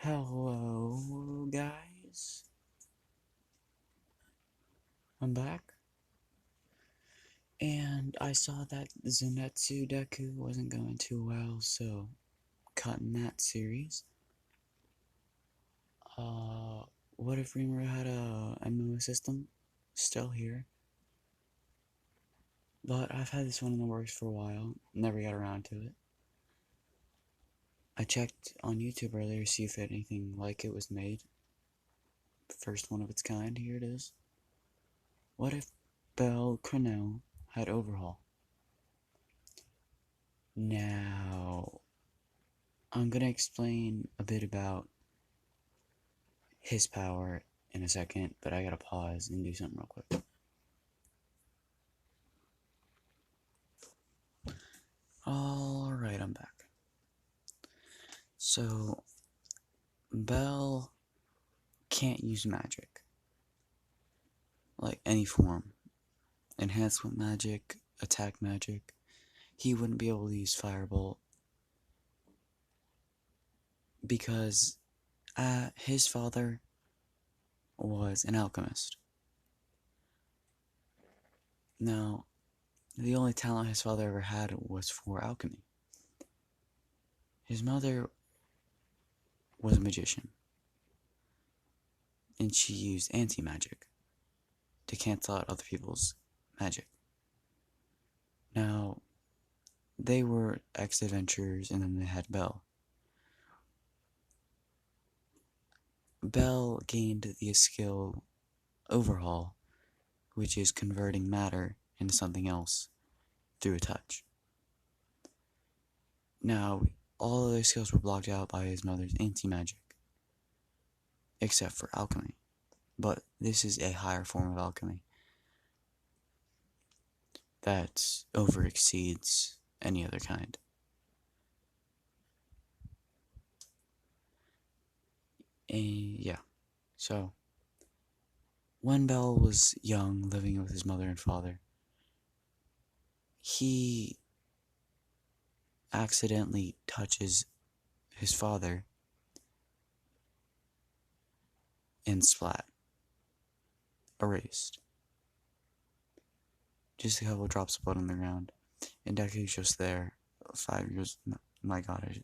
Hello, guys. I'm back. And I saw that Zenitsu Deku wasn't going too well, so cutting that series. What if Rimuru had a MMO system? Still here. But I've had this one in the works for a while. Never got around to it. I checked on YouTube earlier to see if anything like it was made. First one of its kind, here it is. What if Belle Cornell had Overhaul? Now, I'm gonna explain a bit about his power in a second, but I gotta pause and do something real quick. Alright, I'm back. So, Belle can't use magic. Like any form. Enhancement magic, attack magic. He wouldn't be able to use Firebolt because his father was an alchemist. Now, the only talent his father ever had was for alchemy. His mother was a magician, and she used anti-magic to cancel out other people's magic. Now, they were ex-adventurers, and then they had Belle. Belle gained the skill Overhaul, which is converting matter into something else through a touch. Now, all of those skills were blocked out by his mother's anti-magic, except for alchemy. But this is a higher form of alchemy that over exceeds any other kind. Yeah, so when Belle was young, living with his mother and father, he accidentally touches his father and splat. Erased. Just a couple drops of blood on the ground. And Deku's just there. 5 years. No, my god.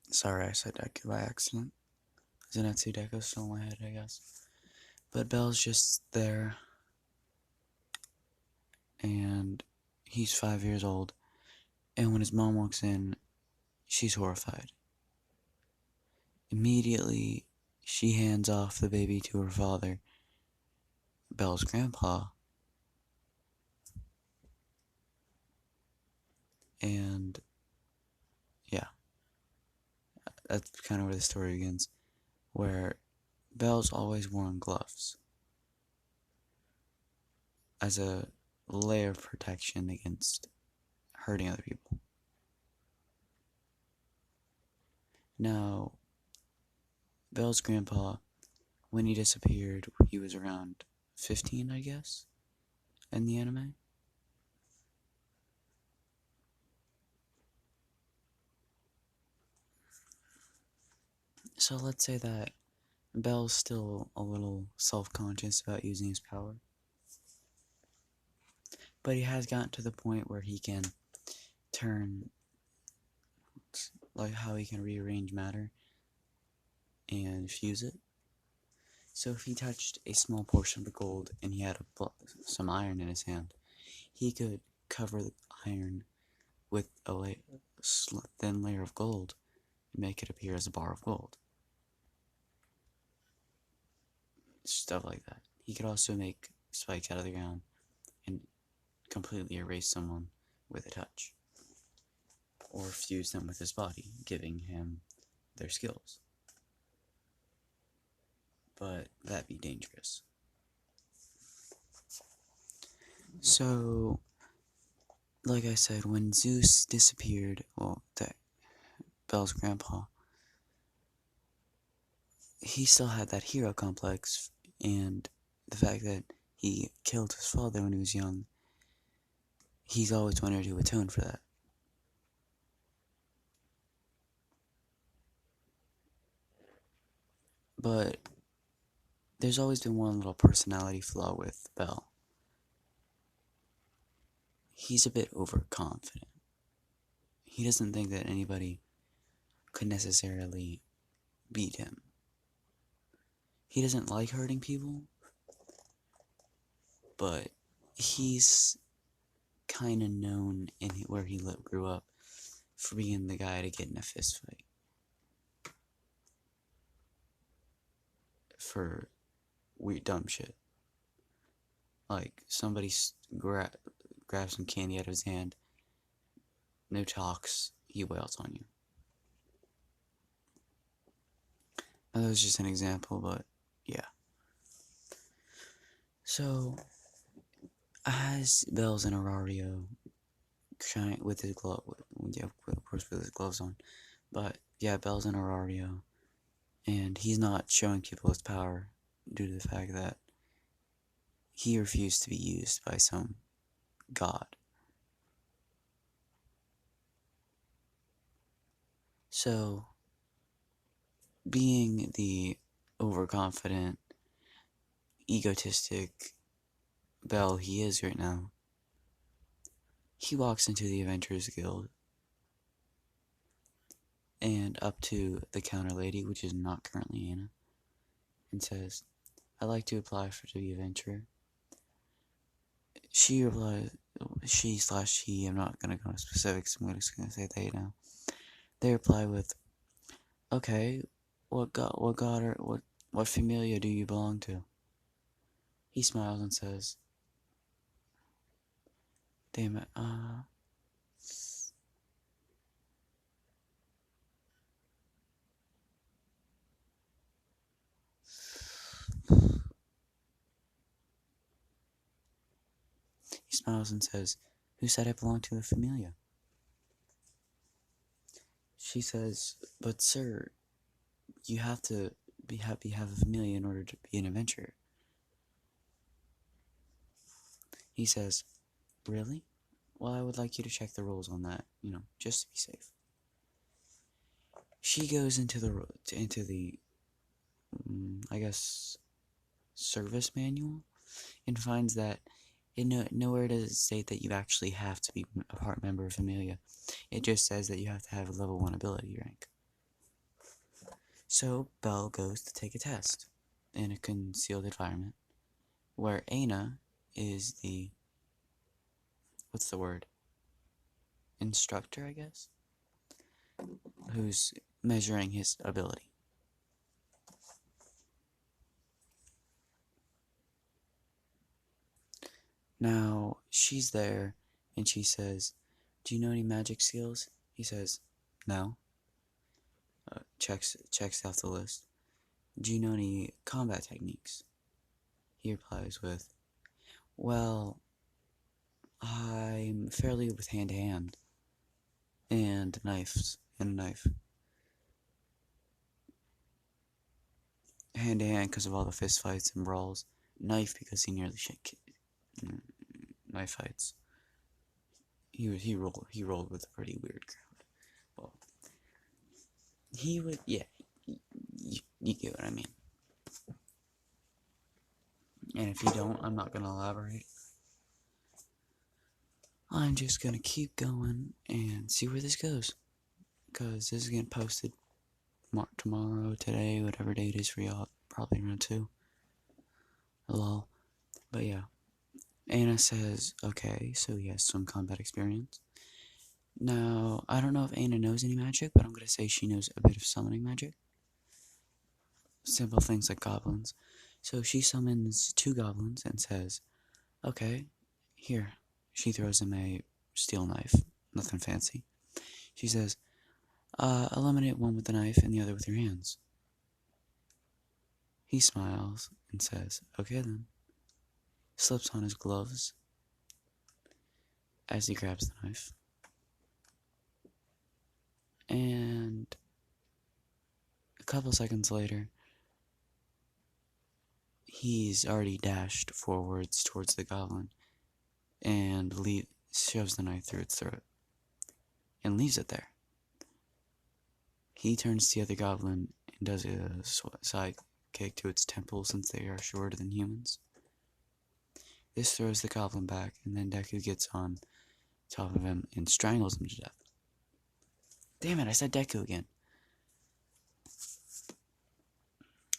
Sorry, I said Deku by accident. Zenitsu Deku's still in my head, I guess. But Belle's just there. And he's 5 years old. And when his mom walks in, she's horrified. Immediately, she hands off the baby to her father, Belle's grandpa. And yeah, that's kind of where the story begins, where Belle's always worn gloves as a layer of protection against hurting other people. Now, Belle's grandpa, when he disappeared, he was around 15, I guess, in the anime. So let's say that Belle's still a little self-conscious about using his power. But he has gotten to the point where he can turn, like how he can rearrange matter and fuse it. So if he touched a small portion of the gold and he had some iron in his hand, he could cover the iron with a thin layer of gold and make it appear as a bar of gold. Stuff like that. He could also make spikes out of the ground and completely erase someone with a touch, or fuse them with his body, giving him their skills. But that'd be dangerous. So, like I said, when Zeus disappeared, well, Belle's grandpa, he still had that hero complex, and the fact that he killed his father when he was young, he's always wanted to atone for that. But there's always been one little personality flaw with Bell. He's a bit overconfident. He doesn't think that anybody could necessarily beat him. He doesn't like hurting people, but he's kind of known in where he grew up for being the guy to get in a fist fight. For weird dumb shit. Like, somebody grabs some candy out of his hand, no talks, he wails on you. Now, that was just an example, but yeah. So, as Bell's in Aurario, trying with his glove, yeah, of course with his gloves on, but yeah, Bell's in Aurario, and he's not showing people his power due to the fact that he refused to be used by some god. So, being the overconfident, egotistic Bell he is right now, he walks into the Adventurers Guild and up to the counter lady, which is not currently Anna, and says, "I'd like to apply to be a adventurer." She replies, she/he, I'm not going to go into specifics, I'm just going to say they now. They reply with, "Okay, what Familia do you belong to?" He smiles and says, "Damn it, he smiles and says, "Who said I belong to the Familia?" She says, "But sir, you have to have a Familia in order to be an adventurer." He says, "Really? Well, I would like you to check the rules on that, just to be safe." She goes into the I guess, service manual, and finds that nowhere does it state that you actually have to be a part member of Familia. It just says that you have to have a level 1 ability rank. So Belle goes to take a test in a concealed environment where Aina is the, what's the word? Instructor, I guess? Who's measuring his ability. Now, she's there, and she says, "Do you know any magic skills?" He says, "No." Checks off the list. "Do you know any combat techniques?" He replies with, "Well, I'm fairly with hand-to-hand, and knives, and a knife. Hand-to-hand because of all the fist fights and brawls. Knife because he nearly knife fights. He rolled with a pretty weird crowd. Well, he would, yeah, you get what I mean. And if you don't, I'm not gonna elaborate. I'm just gonna keep going and see where this goes, because this is getting posted tomorrow, today, whatever day it is for y'all, probably around 2. Lol. But yeah, Anna says, okay, so he has some combat experience. Now, I don't know if Anna knows any magic, but I'm gonna say she knows a bit of summoning magic. Simple things like goblins. So she summons 2 goblins and says, okay, here. She throws him a steel knife. Nothing fancy. She says, eliminate one with the knife and the other with your hands. He smiles and says, okay then. Slips on his gloves as he grabs the knife. And a couple seconds later, he's already dashed forwards towards the goblin and shoves the knife through its throat and leaves it there. He turns to the other goblin and does a side kick to its temple since they are shorter than humans. This throws the goblin back, and then Deku gets on top of him and strangles him to death. Damn it, I said Deku again.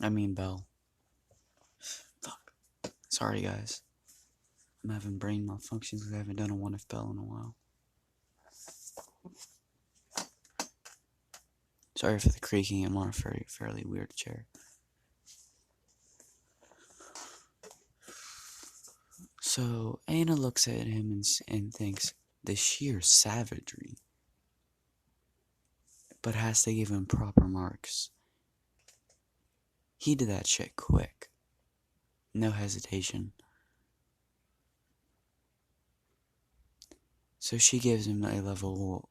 I mean Bell. Fuck. Sorry, guys. I'm having brain malfunctions because I haven't done a one if Bell in a while. Sorry for the creaking. I'm on a fairly weird chair. So Anna looks at him and thinks the sheer savagery, but has to give him proper marks. He did that shit quick. No hesitation. So she gives him a level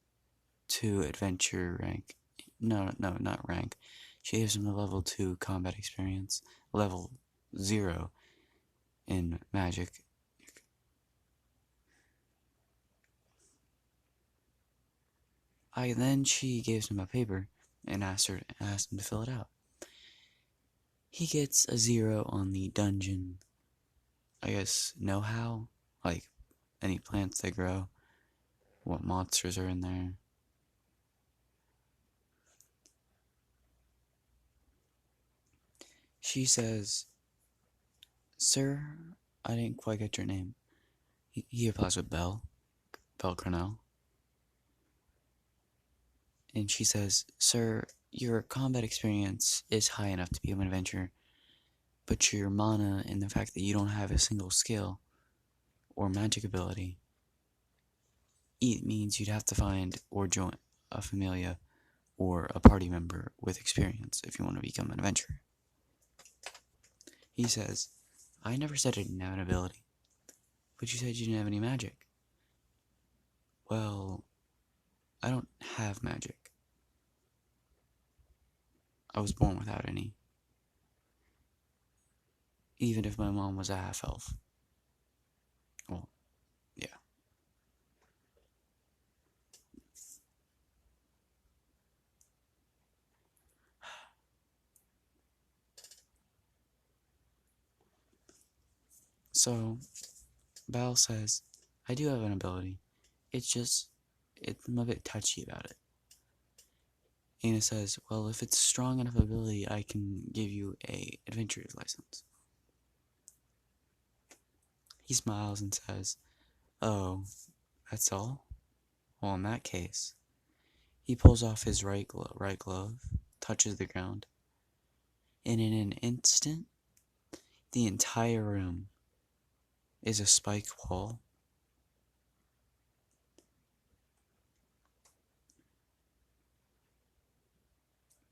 2 adventure rank. No, not rank. She gives him a level 2 combat experience. Level 0 in magic. Then she gives him a paper and asks him to fill it out. He gets a 0 on the dungeon, I guess, know-how, like any plants they grow, what monsters are in there. She says, "Sir, I didn't quite get your name." He replies with Bell Cornell. And she says, "Sir, your combat experience is high enough to be an adventurer, but your mana and the fact that you don't have a single skill or magic ability, it means you'd have to find or join a Familia or a party member with experience if you want to become an adventurer." He says, "I never said I didn't have an ability, but you said you didn't have any magic." "Well, I don't have magic. I was born without any. Even if my mom was a half-elf." Well, yeah. So, Bal says, "I do have an ability. I'm a bit touchy about it." Anna says, "Well, if it's a strong enough ability, I can give you a adventurer's license." He smiles and says, "Oh, that's all? Well, in that case." He pulls off his right glove, touches the ground, and in an instant, the entire room is a spiked wall.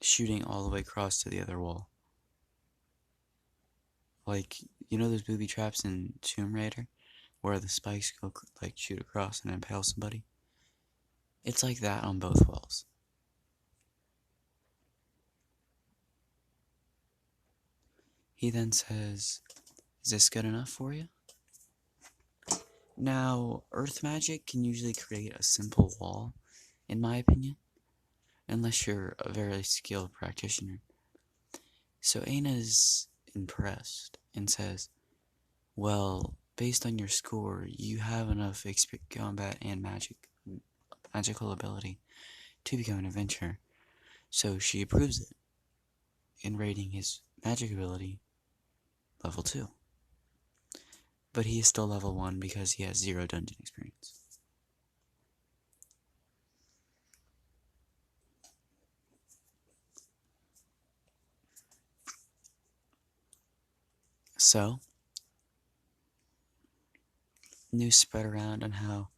Shooting all the way across to the other wall. Like, you know those booby traps in Tomb Raider? Where the spikes go, like, shoot across and impale somebody? It's like that on both walls. He then says, "Is this good enough for you?" Now, earth magic can usually create a simple wall, in my opinion, unless you're a very skilled practitioner. So Aina's impressed and says, "Well, based on your score, you have enough combat and magical ability to become an adventurer." So she approves it in rating his magic ability level 2. But he is still level 1 because he has 0 dungeon experience. So, news spread around on how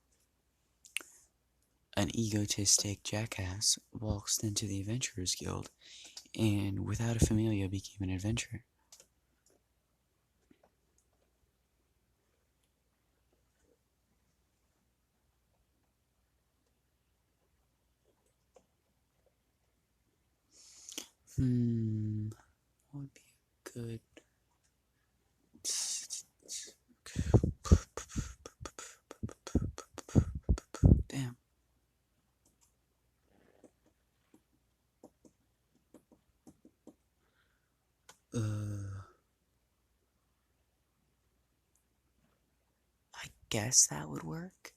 an egotistic jackass waltzed into the Adventurers Guild and without a Familia became an adventurer. What would be good? Damn. guess that would work.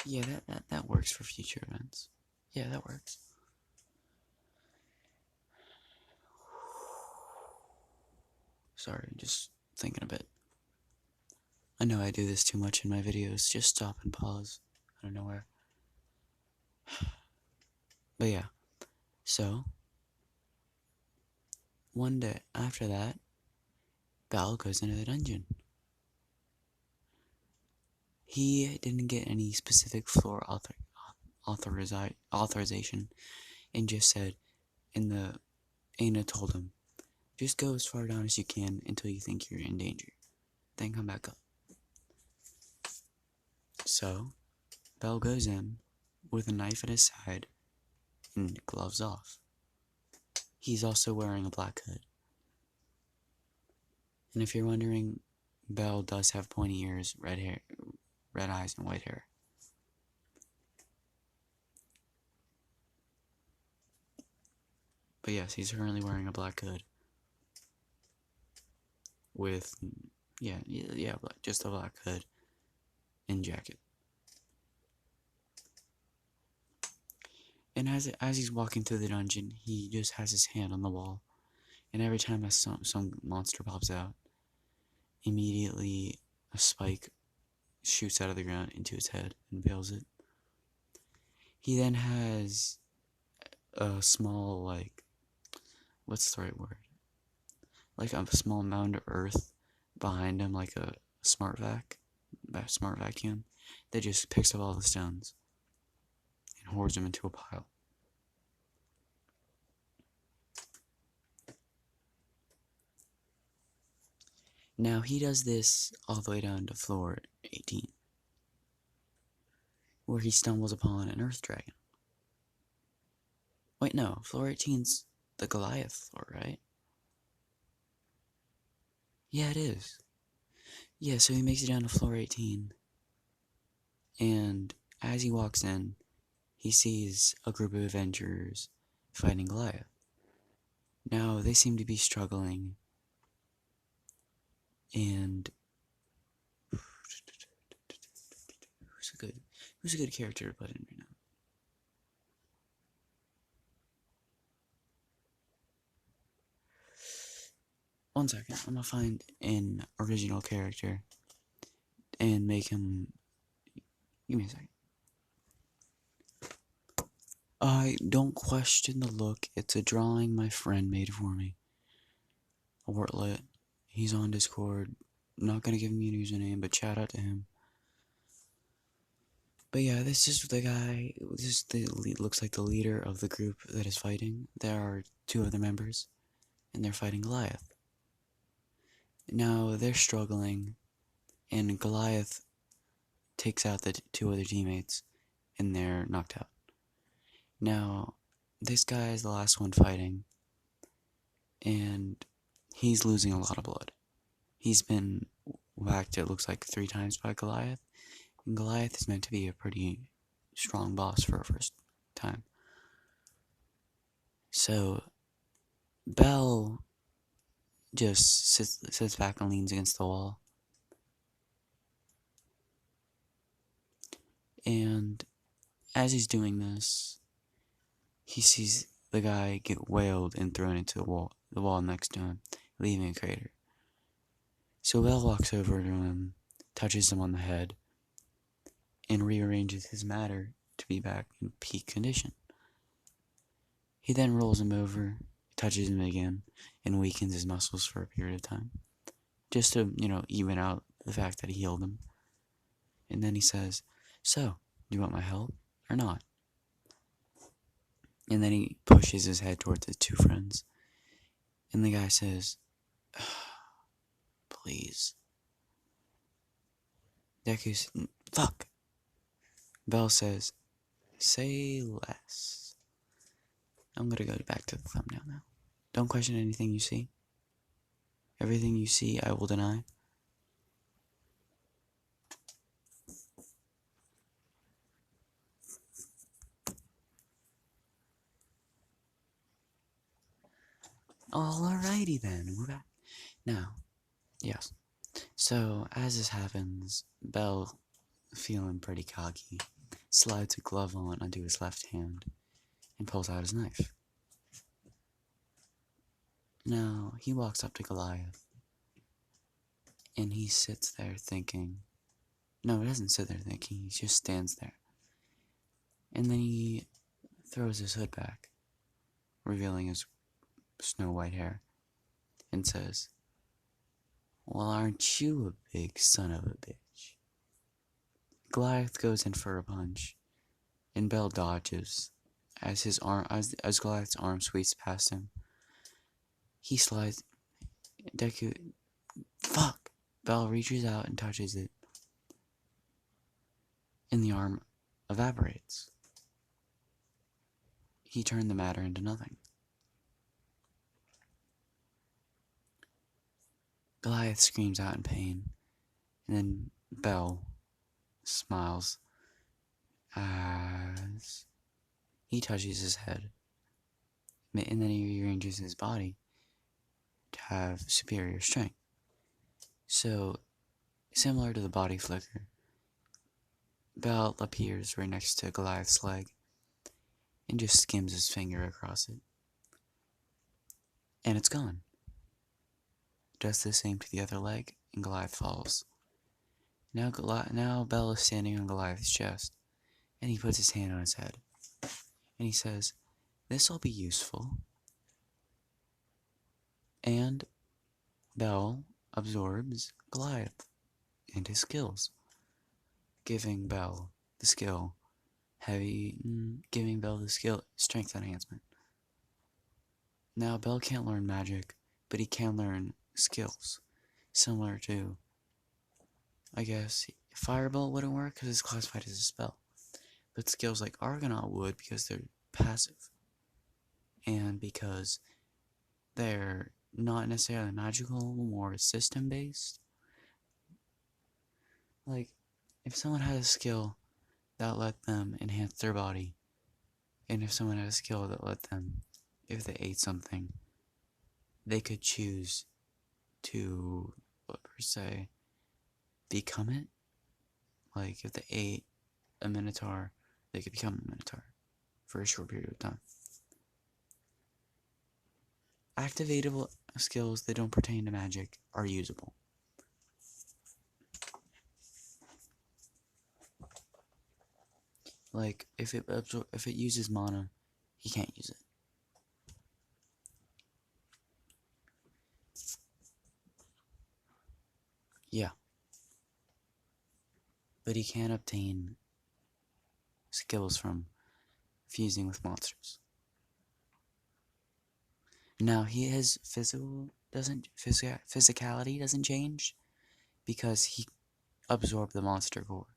Yeah, that works for future events. Yeah, that works. Sorry, just thinking a bit. I know I do this too much in my videos. Just stop and pause. I don't know where. But yeah, so one day after that, Bal goes into the dungeon. He didn't get any specific floor authorization, and just said, Aina told him, just go as far down as you can until you think you're in danger, then come back up. So, Bal goes in with a knife at his side and gloves off. He's also wearing a black hood. And if you're wondering, Bal does have pointy ears, red hair, red eyes, and white hair. But yes, he's currently wearing a black hood with, yeah, just a black hood and jacket. And as he's walking through the dungeon, he just has his hand on the wall, and every time some monster pops out, immediately a spike shoots out of the ground into his head and impales it. He then has a small, like, what's the right word? Like a small mound of earth behind him, like a smart vacuum, that just picks up all the stones and hoards them into a pile. Now he does this all the way down to floor 18, where he stumbles upon an earth dragon. Wait, no, floor 18's the Goliath floor, right? Yeah, it is. Yeah, so he makes it down to floor 18, and as he walks in, he sees a group of adventurers fighting Goliath. Now, they seem to be struggling, and who's a good character to put in right now? One second, I'm gonna find an original character and make him. Give me a second. I don't question the look. It's a drawing my friend made for me. Wartlet. He's on Discord. Not gonna give me a username, but shout out to him. But yeah, this is the guy. This is looks like the leader of the group that is fighting. There are two other members, and they're fighting Goliath. Now they're struggling, and Goliath takes out the two other teammates, and they're knocked out. Now, this guy is the last one fighting, and he's losing a lot of blood. He's been whacked, it looks like, 3 times by Goliath, and Goliath is meant to be a pretty strong boss for a first time. So, Bell just sits back and leans against the wall. And as he's doing this, he sees the guy get whaled and thrown into the wall next to him, leaving a crater. So Bell walks over to him, touches him on the head, and rearranges his matter to be back in peak condition. He then rolls him over, touches him again, and weakens his muscles for a period of time, just to, even out the fact that he healed him. And then he says, so, do you want my help or not? And then he pushes his head towards his two friends. And the guy says, please. Deku's, fuck. Bell says, say less. I'm gonna go back to the thumbnail now. Don't question anything you see. Everything you see, I will deny. Alrighty then, we're back. Now, yes. So, as this happens, Bell, feeling pretty cocky, slides a glove on onto his left hand and pulls out his knife. Now, he walks up to Goliath and he sits there thinking. No, he doesn't sit there thinking, he just stands there. And then he throws his hood back, revealing his snow white hair, and says, "Well, aren't you a big son of a bitch?" Goliath goes in for a punch, and Bell dodges as as Goliath's arm sweeps past him. He slides. Deku. Fuck! Bell reaches out and touches it, and the arm evaporates. He turned the matter into nothing. Goliath screams out in pain, and then Bell smiles as he touches his head, and then he rearranges his body to have superior strength. So, similar to the body flicker, Bell appears right next to Goliath's leg and just skims his finger across it, and it's gone. Does the same to the other leg, and Goliath falls. Now Bell is standing on Goliath's chest, and he puts his hand on his head, and he says, "This'll be useful." And Bell absorbs Goliath and his skills, giving Bell the skill, strength enhancement. Now Bell can't learn magic, but he can learn skills, similar to, I guess, Firebolt wouldn't work because it's classified as a spell, but skills like Argonaut would because they're passive, and because they're not necessarily magical, more system-based. Like, if someone had a skill that let them enhance their body, and if someone had a skill that let them, if they ate something, they could choose to, per se, become it. Like, if they ate a Minotaur, they could become a Minotaur for a short period of time. Activatable skills that don't pertain to magic are usable. Like, if it uses mana, he can't use it. Yeah. But he can obtain skills from fusing with monsters. Now, his physicality doesn't change because he absorbed the monster core.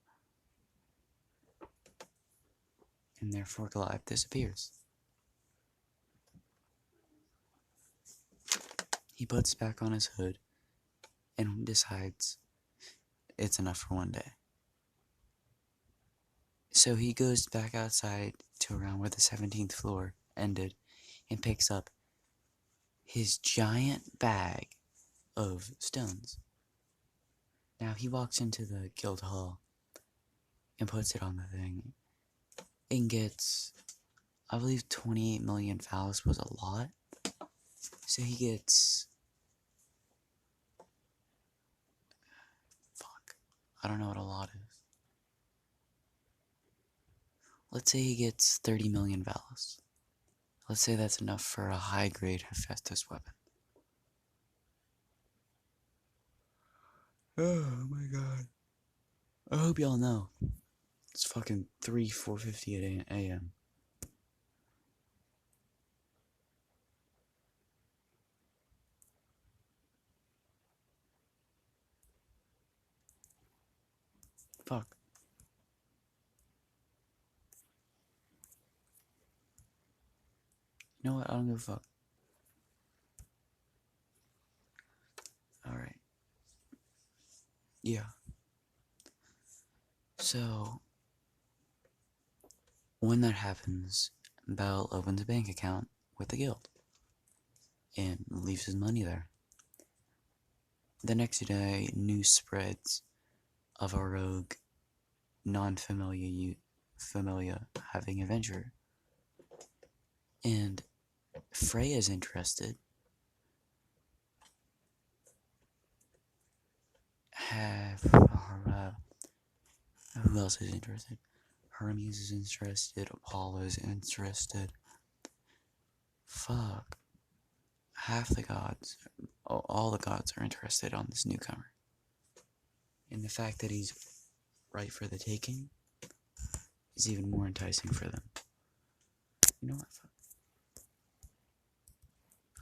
And therefore Goliath disappears. He puts back on his hood and decides it's enough for one day. So he goes back outside to around where the 17th floor ended and picks up his giant bag of stones. Now he walks into the guild hall and puts it on the thing and gets, I believe 28 million phallus was a lot. So he gets, I don't know what a lot is. Let's say he gets 30 million phallus. Let's say that's enough for a high-grade Hephaestus weapon. Oh my god. I hope y'all know. It's fucking 4:50 a.m. Fuck. You know what? I don't give a fuck. Alright. Yeah. So, when that happens, Bell opens a bank account with the guild. and leaves his money there. The next day, news spreads of a rogue Familia having adventure. And Freya's interested. Who else is interested? Hermes is interested. Apollo's interested. Fuck. Half the gods, all the gods are interested on this newcomer. And the fact that he's right for the taking is even more enticing for them. You know what?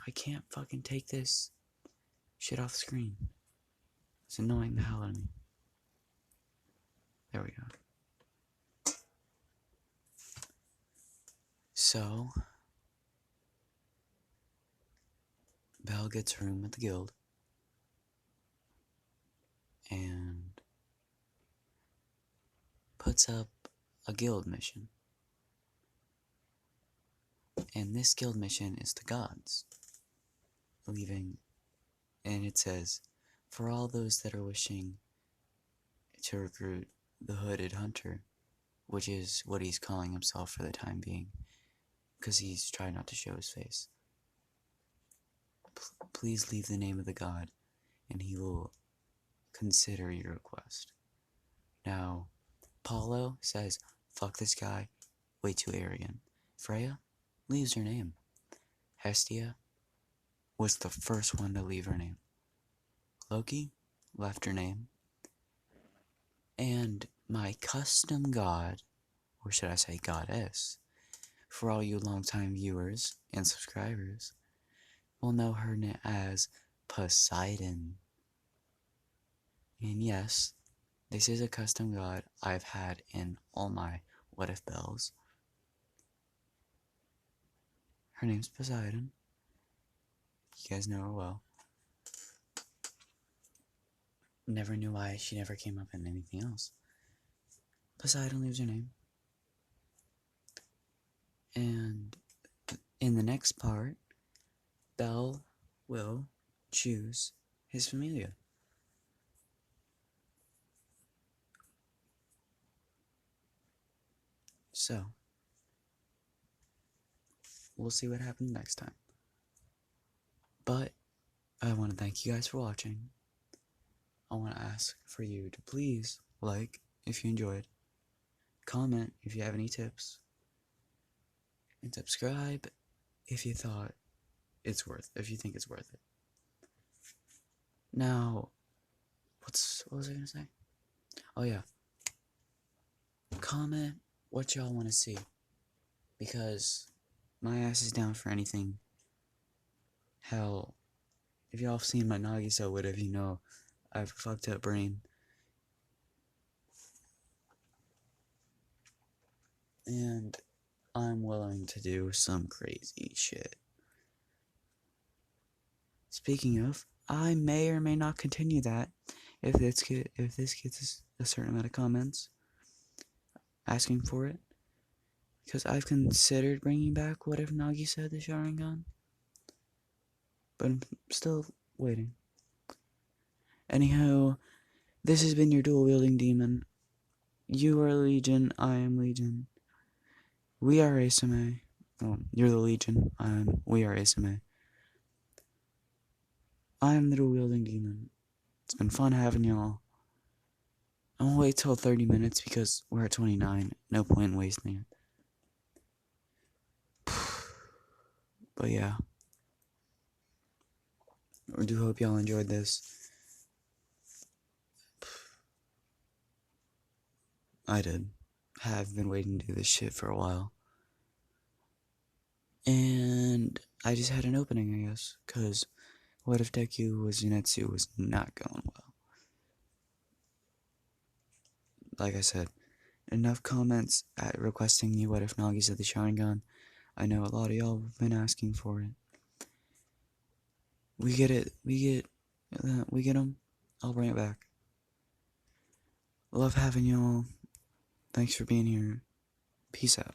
I can't fucking take this shit off the screen. It's annoying the hell out of me. There we go. So, Belle gets a room at the guild. And puts up a guild mission. And this guild mission is the gods. Leaving, and it says, for all those that are wishing to recruit the hooded hunter, which is what he's calling himself for the time being, because he's trying not to show his face. Please leave the name of the god, and he will consider your request. Now, Paulo says, fuck this guy, way too arrogant. Freya leaves her name. Hestia was the first one to leave her name. Loki left her name. And my custom god, or should I say goddess, for all you longtime viewers and subscribers, will know her as Poseidon. And yes, this is a custom god I've had in all my What If Bells. Her name's Poseidon. You guys know her well. Never knew why she never came up in anything else. Poseidon leaves her name. And in the next part, Belle will choose his Familia. So, we'll see what happens next time. But, I want to thank you guys for watching. I want to ask for you to please like if you enjoyed, comment if you have any tips, and subscribe if you think it's worth it. Now, what was I gonna say? Oh yeah. Comment what y'all want to see, because my ass is down for anything. Hell, if y'all have seen my Nagisa would you know I have a fucked up brain. And I'm willing to do some crazy shit. Speaking of, I may or may not continue that if this gets a certain amount of comments asking for it. Because I've considered bringing back What If Nagi said the Sharingan, but I'm still waiting. Anyhow, this has been your dual-wielding demon. You are Legion, I am Legion. We are ASMA. Oh, you're the Legion, we are ASMA. I am the dual-wielding demon. It's been fun having y'all. I'm gonna wait till 30 minutes because we're at 29. No point in wasting it. But yeah. I do hope y'all enjoyed this. I did. Have been waiting to do this shit for a while. And I just had an opening, I guess, because What If Deku was Zenitsu was not going well. Like I said, enough comments at requesting me What If Nagi said the Sharingan. I know a lot of y'all have been asking for it. We get it. We get them. I'll bring it back. Love having y'all. Thanks for being here. Peace out.